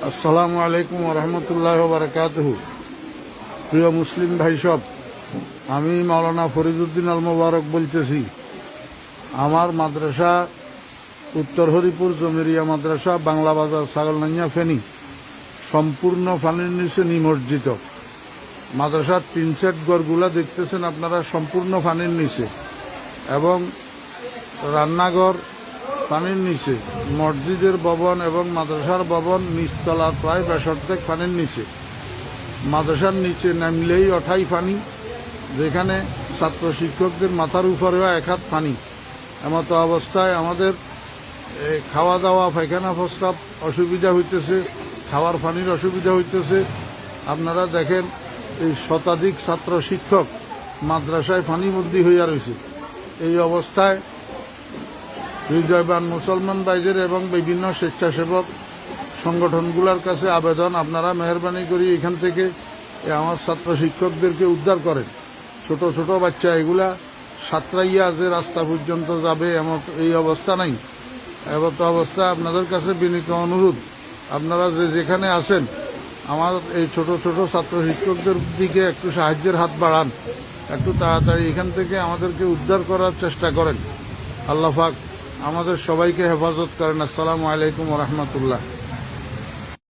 আসসালামু আলাইকুম রহমতুল্লাহ বারকাতুহু। প্রিয় মুসলিম ভাই সব, আমি মাওলানা ফরিদউদ্দিন আল মোবারক বলতেছি। আমার মাদ্রাসা উত্তর হরিপুর জমিরিয়া মাদ্রাসা, বাংলা বাজার, ছাগলনাইয়া, ফেনী, সম্পূর্ণ পানির নিচে নিমজ্জিত। মাদ্রাসার টিন সেট ঘরগুলা দেখতেছেন আপনারা, সম্পূর্ণ পানির নিচে, এবং রান্নাঘর পানির নিচে, মসজিদের ভবন এবং মাদ্রাসার ভবন নিচতলার প্রায় 62 পানির নিচে। মাদ্রাসার নিচে নামলেই অঠাই পানি, যেখানে ছাত্র শিক্ষকদের মাথার উপরেও 1 হাত পানি। এমতো অবস্থায় আমাদের খাওয়া দাওয়া, পায়খানা প্রস্রাব অসুবিধা হইতেছে, খাওয়ার পানির অসুবিধা হইতেছে। আপনারা দেখেন, এই শতাধিক ছাত্র শিক্ষক মাদ্রাসায় পানিবন্দী হইয়া রয়েছে। এই অবস্থায় হৃদয়বান মুসলমান ভাইদের এবং বিভিন্ন স্বেচ্ছাসেবক সংগঠনগুলোর কাছে আবেদন, আপনারা মেহরবানি করি এখান থেকে আমার ছাত্র শিক্ষকদেরকে উদ্ধার করেন। ছোট ছোট বাচ্চা এগুলা সাঁতরাইয়া যে রাস্তা পর্যন্ত যাবে এমন এই অবস্থা নাই। এমত অবস্থা আপনাদের কাছে বিনীত অনুরোধ, আপনারা যেখানে আছেন আমার এই ছোট ছোট ছাত্র শিক্ষকদের দিকে একটু সাহায্যের হাত বাড়ান, একটু তাড়াতাড়ি এখান থেকে আমাদেরকে উদ্ধার করার চেষ্টা করেন। আল্লাহ পাক আমাদের সবাইকে হেফাজত করেন। আসসালামু আলাইকুম রহমতুল্লাহ।